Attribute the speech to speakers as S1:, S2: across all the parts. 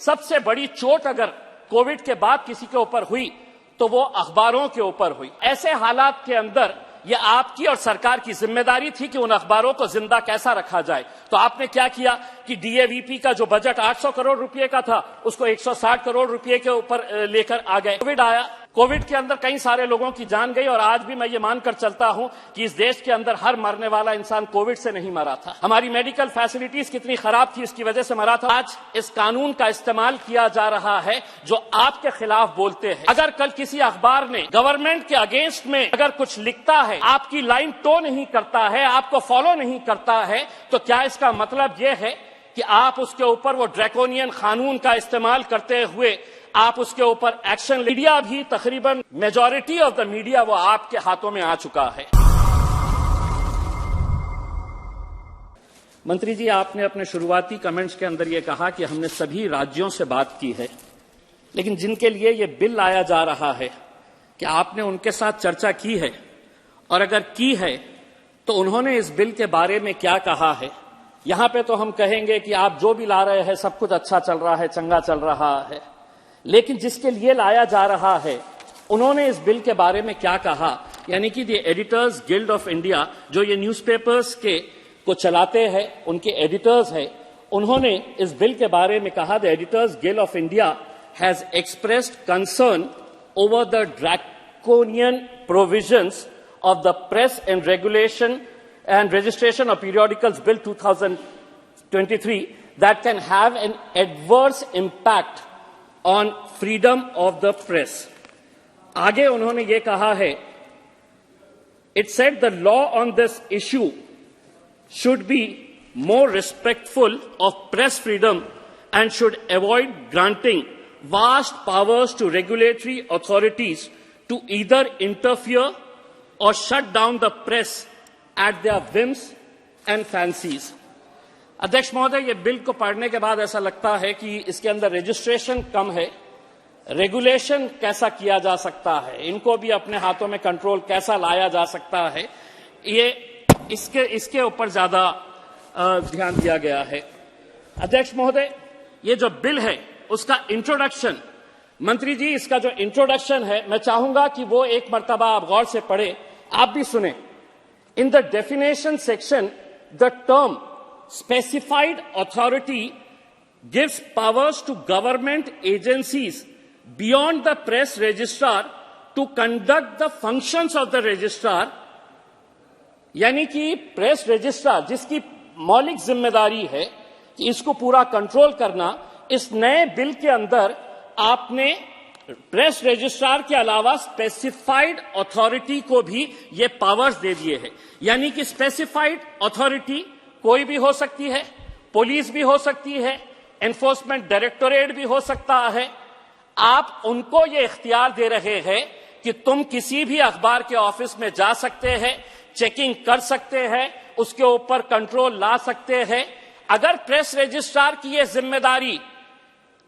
S1: सबसे बड़ी चोट अगर कोविड के बाद किसी के ऊपर हुई तो वो अखबारों के ऊपर हुई। ऐसे हालात के अंदर ये आपकी और सरकार की जिम्मेदारी थी कि उन अखबारों को जिंदा कैसा रखा जाए। तो आपने क्या किया कि डीएवीपी का जो बजट 800 करोड़ रुपए का था उसको 160 करोड़ रुपए के ऊपर लेकर आ गए। कोविड आया, कोविड के अंदर कई सारे लोगों की जान गई और आज भी मैं ये मानकर चलता हूं कि इस देश के अंदर हर मरने वाला इंसान कोविड से नहीं मरा था। हमारी मेडिकल फैसिलिटीज कितनी खराब थी इसकी वजह से मरा था। आज इस कानून का इस्तेमाल किया जा रहा है जो आपके खिलाफ बोलते हैं। अगर कल किसी अखबार ने गवर्नमेंट के अगेंस्ट में अगर कुछ लिखता है, आपकी लाइन टो नहीं करता है, आपको फॉलो नहीं करता है, तो क्या इसका मतलब यह है कि आप उसके ऊपर वो ड्रैकोनियन कानून का इस्तेमाल करते हुए आप उसके ऊपर एक्शन? मीडिया भी तकरीबन मेजॉरिटी ऑफ द मीडिया वो आपके हाथों में आ चुका है। मंत्री जी, आपने अपने शुरुआती कमेंट्स के अंदर ये कहा कि हमने सभी राज्यों से बात की है, लेकिन जिनके लिए ये बिल लाया जा रहा है कि आपने उनके साथ चर्चा की है, और अगर की है तो उन्होंने इस बिल के बारे में क्या कहा है? यहां पे तो हम कहेंगे कि आप जो भी ला रहे हैं सब कुछ अच्छा चल रहा है, चंगा चल रहा है, लेकिन जिसके लिए लाया जा रहा है उन्होंने इस बिल के बारे में क्या कहा? यानी कि the editors guild of India, जो ये न्यूज़पेपर्स के को चलाते हैं, उनके एडिटर्स हैं, उन्होंने इस बिल के बारे में कहा, the editors guild of India has expressed concern over the draconian provisions of the Press and Regulation and Registration of Periodicals Bill 2023 that can have an adverse impact on freedom of the press. आगे उन्होंने ये कहा है, it said the law on this issue should be more respectful of press freedom and should avoid granting vast powers to regulatory authorities to either interfere or shut down the press at their whims and fancies. अध्यक्ष महोदय, ये bill को पढ़ने के बाद ऐसा लगता है कि इसके अंदर रजिस्ट्रेशन कम है, रेगुलेशन कैसा किया जा सकता है, इनको भी अपने हाथों में कंट्रोल कैसा लाया जा सकता है, ये इसके ऊपर ज्यादा ध्यान दिया गया है। अध्यक्ष महोदय, ये जो बिल है उसका इंट्रोडक्शन, मंत्री जी इसका जो इंट्रोडक्शन है मैं चाहूंगा कि वो एक मर्तबा आप गौर से पढ़े, आप भी सुने। In the definition section the term specified authority gives powers to government agencies beyond the press registrar to conduct the functions of the registrar. यानी कि प्रेस रजिस्ट्रार जिसकी मौलिक जिम्मेदारी है कि इसको पूरा कंट्रोल करना, इस नए बिल के अंदर आपने प्रेस रजिस्ट्रार के अलावा स्पेसिफाइड अथॉरिटी को भी ये पावर्स दे दिए हैं। यानी कि स्पेसिफाइड अथॉरिटी कोई भी हो सकती है, पुलिस भी हो सकती है, एनफोर्समेंट डायरेक्टोरेट भी हो सकता है। आप उनको ये इख्तियार दे रहे हैं कि तुम किसी भी अखबार के ऑफिस में जा सकते हैं, चेकिंग कर सकते हैं, उसके ऊपर कंट्रोल ला सकते हैं। अगर प्रेस रजिस्ट्रार की ये जिम्मेदारी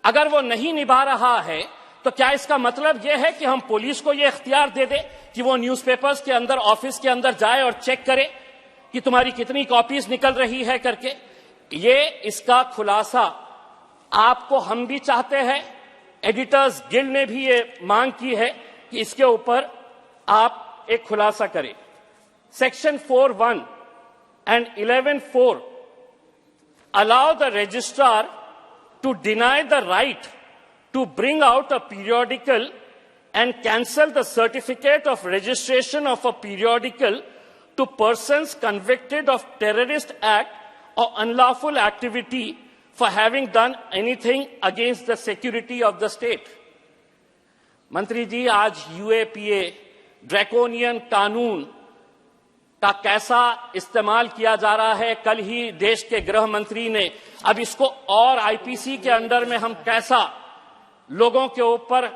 S1: अगर वो नहीं निभा रहा है तो क्या इसका मतलब यह है कि हम पुलिस को यह इख्तियार दे दें कि वो न्यूज़पेपर्स के अंदर, ऑफिस के अंदर जाए और चेक करे कि तुम्हारी कितनी कॉपीज निकल रही है करके? ये इसका खुलासा आपको हम भी चाहते हैं, एडिटर्स गिल्ड ने भी ये मांग की है कि इसके ऊपर आप एक खुलासा करें। Section 4(1) and 11(4) allow the registrar to deny the right to bring out a periodical and cancel the certificate of registration of a periodical to persons convicted of terrorist act or unlawful activity for having done anything against the security of the state. मंत्री जी, आज UAPA draconian कानून का कैसा इस्तेमाल किया जा रहा है, कल ही देश के गृह मंत्री ने, अब इसको और आईपीसी के अंडर में हम कैसा लोगों के ऊपर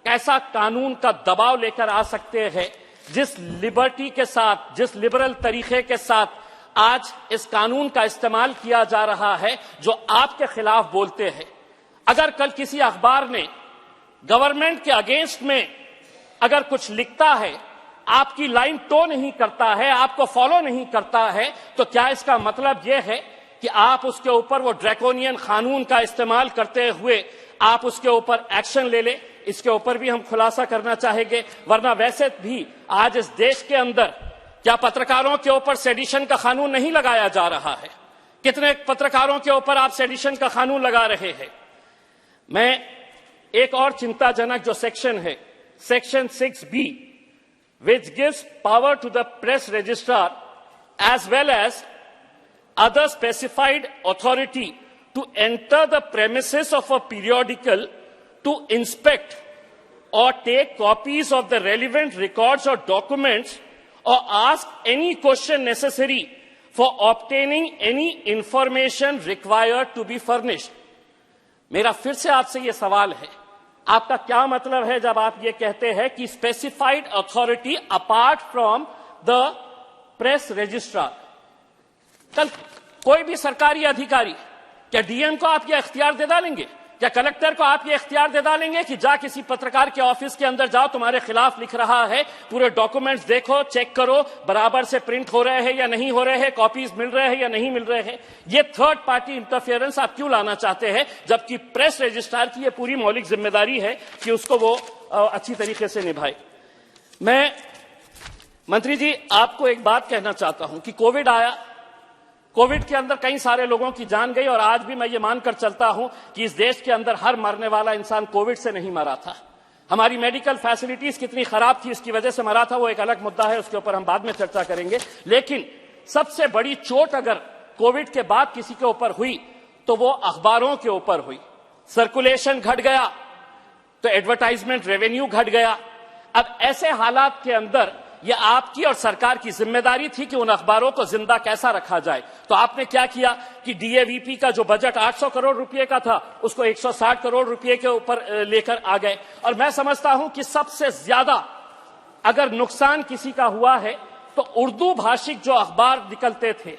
S1: कैसा कानून का दबाव लेकर आ सकते हैं, जिस लिबर्टी के साथ, जिस लिबरल तरीके के साथ आज इस कानून का इस्तेमाल किया जा रहा है जो आपके खिलाफ बोलते हैं। अगर कल किसी अखबार ने गवर्नमेंट के अगेंस्ट में अगर कुछ लिखता है, आपकी लाइन टो नहीं करता है, आपको फॉलो नहीं करता है, तो क्या इसका मतलब यह है कि आप उसके ऊपर वो ड्रैकोनियन कानून का इस्तेमाल करते हुए आप उसके ऊपर एक्शन ले ले, इसके ऊपर भी हम खुलासा करना चाहेंगे। वरना वैसे भी आज इस देश के अंदर क्या पत्रकारों के ऊपर सेडिशन का कानून नहीं लगाया जा रहा है? कितने पत्रकारों के ऊपर आप सेडिशन का कानून लगा रहे हैं? मैं एक और चिंताजनक जो सेक्शन है, section 6B, which gives power to the press registrar as well as other specified authority to enter the premises of a periodical to inspect or take copies of the relevant records or documents or ask any question necessary for obtaining any information required to be furnished. मेरा फिर से आपसे ये सवाल है, आपका क्या मतलब है जब आप ये कहते हैं कि specified authority apart from the press registrar? कल कोई भी सरकारी अधिकारी, क्या डीएम को आप ये इख्तियार दे डालेंगे? क्या कलेक्टर को आप ये इख्तियार दे डालेंगे कि जा किसी पत्रकार के ऑफिस के अंदर जाओ, तुम्हारे खिलाफ लिख रहा है, पूरे डॉक्यूमेंट्स देखो, चेक करो, बराबर से प्रिंट हो रहे हैं या नहीं हो रहे हैं, कॉपीज मिल रहे हैं या नहीं मिल रहे हैं? ये थर्ड पार्टी इंटरफेरेंस आप क्यों लाना चाहते हैं, जबकि प्रेस रजिस्ट्रार की ये पूरी मौलिक जिम्मेदारी है कि उसको वो अच्छी तरीके से निभाए। मैं मंत्री जी आपको एक बात कहना चाहता हूं कि कोविड आया, कोविड के अंदर कई सारे लोगों की जान गई, और आज भी मैं ये मानकर चलता हूं कि इस देश के अंदर हर मरने वाला इंसान कोविड से नहीं मरा था। हमारी मेडिकल फैसिलिटीज कितनी खराब थी, इसकी वजह से मरा था, वो एक अलग मुद्दा है, उसके ऊपर हम बाद में चर्चा करेंगे। लेकिन सबसे बड़ी चोट अगर कोविड के बाद किसी के ऊपर हुई तो वो अखबारों के ऊपर हुई। सर्कुलेशन घट गया तो एडवर्टाइजमेंट रेवेन्यू घट गया। अब ऐसे हालात के अंदर ये आपकी और सरकार की जिम्मेदारी थी कि उन अखबारों को जिंदा कैसा रखा जाए। तो आपने क्या किया कि डीएवीपी का जो बजट 800 करोड़ रुपए का था उसको 160 करोड़ रुपए के ऊपर लेकर आ गए। और मैं समझता हूं कि सबसे ज्यादा अगर नुकसान किसी का हुआ है तो उर्दू भाषिक जो अखबार निकलते थे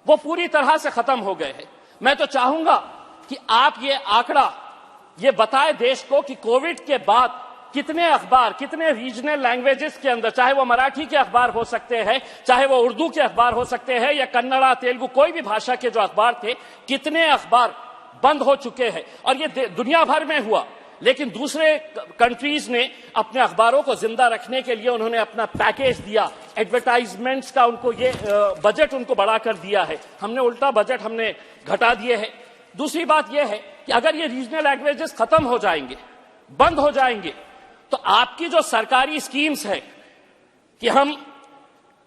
S1: वो पूरी तरह से खत्म हो गए हैं। मैं तो चाहूंगा कि आप ये आंकड़ा ये बताए देश को कि कोविड के बाद कितने अखबार, कितने रीजनल लैंग्वेजेस के अंदर, चाहे वो मराठी के अखबार हो सकते हैं, चाहे वो उर्दू के अखबार हो सकते हैं, या कन्नड़ा, तेलुगु, कोई भी भाषा के जो अखबार थे, कितने अखबार बंद हो चुके हैं। और ये दुनिया भर में हुआ, लेकिन दूसरे कंट्रीज ने अपने अखबारों को जिंदा रखने के लिए उन्होंने अपना पैकेज दिया, एडवर्टाइजमेंट्स का उनको ये बजट उनको बढ़ाकर दिया है। हमने उल्टा बजट हमने घटा दिए है। दूसरी बात यह है कि अगर ये रीजनल लैंग्वेजेस खत्म हो जाएंगे, बंद हो जाएंगे, तो आपकी जो सरकारी स्कीम्स है कि हम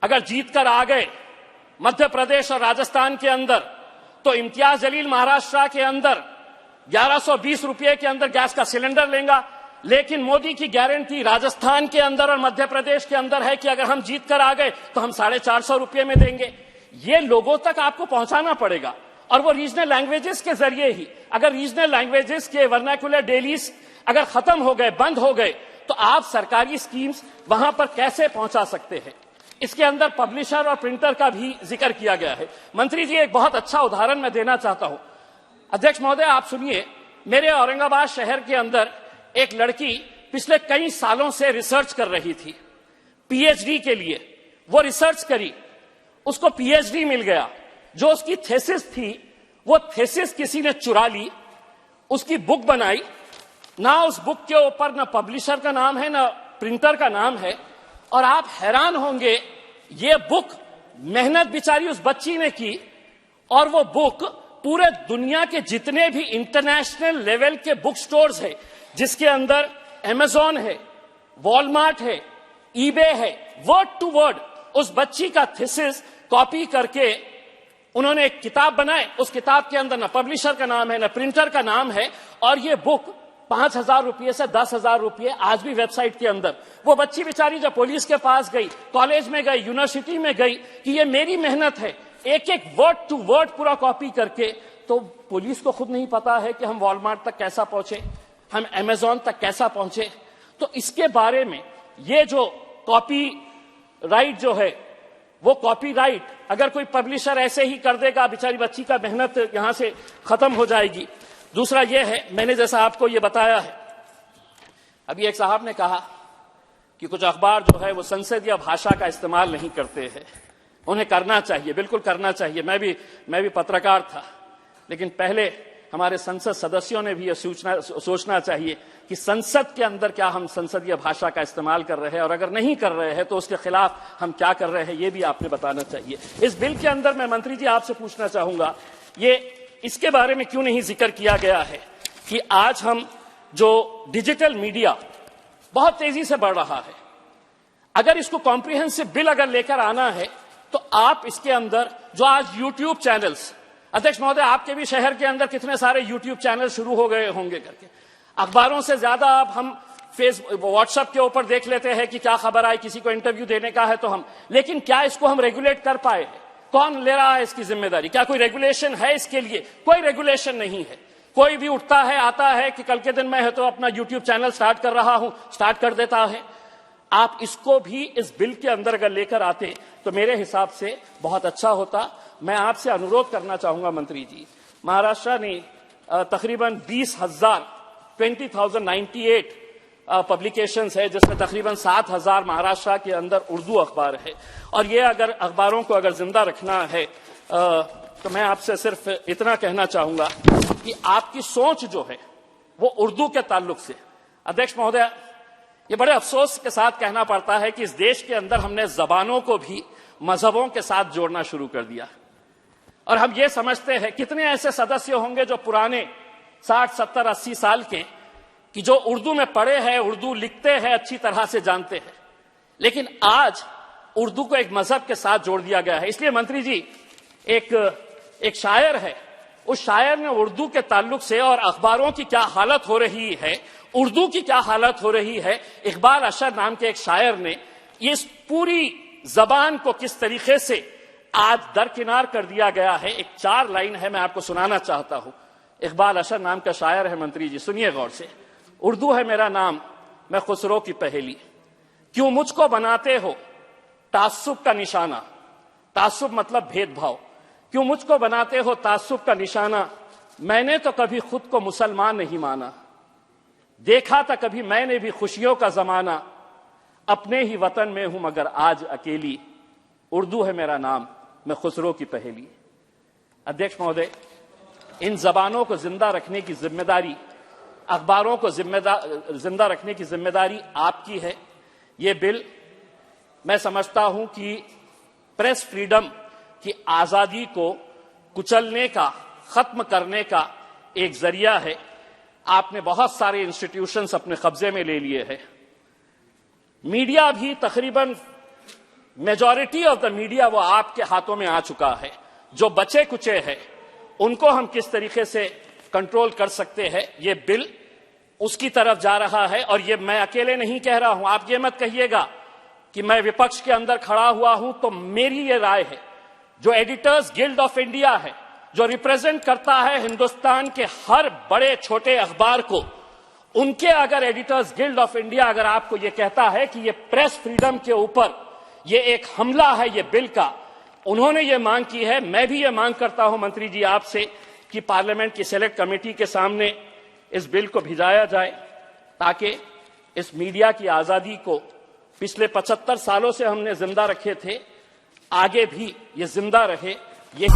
S1: अगर जीत कर आ गए मध्य प्रदेश और राजस्थान के अंदर तो इम्तियाज जलील महाराष्ट्र के अंदर 1120 रुपए के अंदर गैस का सिलेंडर लेगा, लेकिन मोदी की गारंटी राजस्थान के अंदर और मध्य प्रदेश के अंदर है कि अगर हम जीत कर आ गए तो हम 450 रुपए में देंगे। ये लोगों तक आपको पहुंचाना पड़ेगा, और वो रीजनल लैंग्वेजेस के जरिए ही। अगर रीजनल लैंग्वेजेस के वर्नाकुलर डेलीज अगर खत्म हो गए, बंद हो गए, तो आप सरकारी स्कीम्स वहां पर कैसे पहुंचा सकते हैं? इसके अंदर पब्लिशर और प्रिंटर का भी जिक्र किया गया है। मंत्री जी एक बहुत अच्छा उदाहरण मैं देना चाहता हूं। अध्यक्ष महोदय आप सुनिए, मेरे औरंगाबाद शहर के अंदर एक लड़की पिछले कई सालों से रिसर्च कर रही थी, पीएचडी के लिए। वो रिसर्च करी, उसको पीएचडी मिल गया। जो उसकी थीसिस थी वो थीसिस किसी ने चुरा ली, उसकी बुक बनाई, ना उस बुक के ऊपर ना पब्लिशर का नाम है ना प्रिंटर का नाम है। और आप हैरान होंगे, ये बुक मेहनत बेचारी उस बच्ची ने की, और वो बुक पूरे दुनिया के जितने भी इंटरनेशनल लेवल के बुक स्टोर्स है, जिसके अंदर अमेज़न है, वॉलमार्ट है, ईबे है, वर्ड टू वर्ड उस बच्ची का थीसिस कॉपी करके उन्होंने एक किताब बनाए। उस किताब के अंदर ना पब्लिशर का नाम है ना प्रिंटर का नाम है, और ये बुक 5,000 रुपये से 10,000 रुपये आज भी वेबसाइट के अंदर। वो बच्ची बेचारी जब पुलिस के पास गई, कॉलेज में गई, यूनिवर्सिटी में गई कि ये मेरी मेहनत है, एक एक वर्ड टू वर्ड पूरा कॉपी करके, तो पुलिस को खुद नहीं पता है कि हम वॉलमार्ट तक कैसा पहुंचे, हम अमेज़न तक कैसा पहुंचे। तो इसके बारे में ये जो कॉपी राइट जो है, वो कॉपीराइट अगर कोई पब्लिशर ऐसे ही कर देगा, बेचारी बच्ची का मेहनत यहां से खत्म हो जाएगी। दूसरा यह है, मैंने जैसा आपको ये बताया है, अभी एक साहब ने कहा कि कुछ अखबार जो है वो संसदीय भाषा का इस्तेमाल नहीं करते हैं। उन्हें करना चाहिए, बिल्कुल करना चाहिए। मैं भी पत्रकार था, लेकिन पहले हमारे संसद सदस्यों ने भी यह सोचना चाहिए कि संसद के अंदर क्या हम संसदीय भाषा का इस्तेमाल कर रहे हैं, और अगर नहीं कर रहे हैं तो उसके खिलाफ हम क्या कर रहे हैं, ये भी आपने बताना चाहिए। इस बिल के अंदर मैं मंत्री जी आपसे पूछना चाहूंगा, ये इसके बारे में क्यों नहीं जिक्र किया गया है कि आज हम जो डिजिटल मीडिया बहुत तेजी से बढ़ रहा है, अगर इसको कॉम्प्रिहेंसिव बिल अगर लेकर आना है तो आप इसके अंदर जो आज यूट्यूब चैनल्स, अध्यक्ष महोदय आपके भी शहर के अंदर कितने सारे यूट्यूब चैनल शुरू हो गए होंगे करके, अखबारों से ज्यादा अब हम व्हाट्सएप के ऊपर देख लेते हैं कि क्या खबर आई, किसी को इंटरव्यू देने का है तो हम, लेकिन क्या इसको हम रेगुलेट कर पाए? कौन ले रहा है इसकी जिम्मेदारी? क्या कोई रेगुलेशन है इसके लिए? कोई रेगुलेशन नहीं है। कोई भी उठता है, आता है कि कल के दिन मैं है तो अपना यूट्यूब चैनल स्टार्ट कर रहा हूं, स्टार्ट कर देता है। आप इसको भी इस बिल के अंदर अगर लेकर आते तो मेरे हिसाब से बहुत अच्छा होता। मैं आपसे अनुरोध करना चाहूंगा मंत्री जी, महाराष्ट्र ने तकरीबन 20,098 पब्लिकेशंस है, जिसमें तकरीबन 7,000 महाराष्ट्र के अंदर उर्दू अखबार है, और ये अगर अखबारों को अगर जिंदा रखना है तो मैं आपसे सिर्फ इतना कहना चाहूंगा कि आपकी सोच जो है वो उर्दू के ताल्लुक से, अध्यक्ष महोदय ये बड़े अफसोस के साथ कहना पड़ता है कि इस देश के अंदर हमने जबानों को भी मजहबों के साथ जोड़ना शुरू कर दिया, और हम ये समझते हैं कितने ऐसे सदस्य होंगे जो पुराने 60, 70, 80 साल के, कि जो उर्दू में पढ़े हैं, उर्दू लिखते हैं, अच्छी तरह से जानते हैं, लेकिन आज उर्दू को एक मजहब के साथ जोड़ दिया गया है। इसलिए मंत्री जी, एक शायर है, उस शायर ने उर्दू के ताल्लुक से और अखबारों की क्या हालत हो रही है, उर्दू की क्या हालत हो रही है, इकबाल अशर नाम के एक शायर ने इस पूरी जबान को किस तरीके से आज दरकिनार कर दिया गया है। एक 4 लाइन है, मैं आपको सुनाना चाहता हूं। इकबाल अशर नाम का शायर है, मंत्री जी सुनिए गौर से। उर्दू है मेरा नाम, मैं खुसरो की पहेली, क्यों मुझको बनाते हो तासुब का निशाना, तासुब मतलब भेदभाव, क्यों मुझको बनाते हो तासुब का निशाना, मैंने तो कभी खुद को मुसलमान नहीं माना, देखा था कभी मैंने भी खुशियों का जमाना, अपने ही वतन में हूं मगर आज अकेली, उर्दू है मेरा नाम, मैं खुसरो की पहेली। अध्यक्ष महोदय, इन जबानों को जिंदा रखने की जिम्मेदारी, अखबारों को जिंदा रखने की जिम्मेदारी आपकी है। ये बिल मैं समझता हूं कि प्रेस फ्रीडम की आजादी को कुचलने का, खत्म करने का एक जरिया है। आपने बहुत सारे इंस्टीट्यूशंस अपने कब्जे में ले लिए हैं। मीडिया भी तकरीबन मेजॉरिटी ऑफ द मीडिया वो आपके हाथों में आ चुका है। जो बचे कुचे हैं उनको हम किस तरीके से कंट्रोल कर सकते हैं, ये बिल उसकी तरफ जा रहा है। और ये मैं अकेले नहीं कह रहा हूं, आप ये मत कहिएगा कि मैं विपक्ष के अंदर खड़ा हुआ हूं तो मेरी ये राय है। जो एडिटर्स गिल्ड ऑफ इंडिया है, जो रिप्रेजेंट करता है हिंदुस्तान के हर बड़े छोटे अखबार को, उनके अगर एडिटर्स गिल्ड ऑफ इंडिया अगर आपको ये कहता है कि ये प्रेस फ्रीडम के ऊपर ये एक हमला है ये बिल का, उन्होंने ये मांग की है, मैं भी ये मांग करता हूं मंत्री जी आपसे कि पार्लियामेंट की सेलेक्ट कमेटी के सामने इस बिल को भिजाया जाए, ताकि इस मीडिया की आजादी को पिछले 75 सालों से हमने जिंदा रखे थे, आगे भी ये जिंदा रहे। ये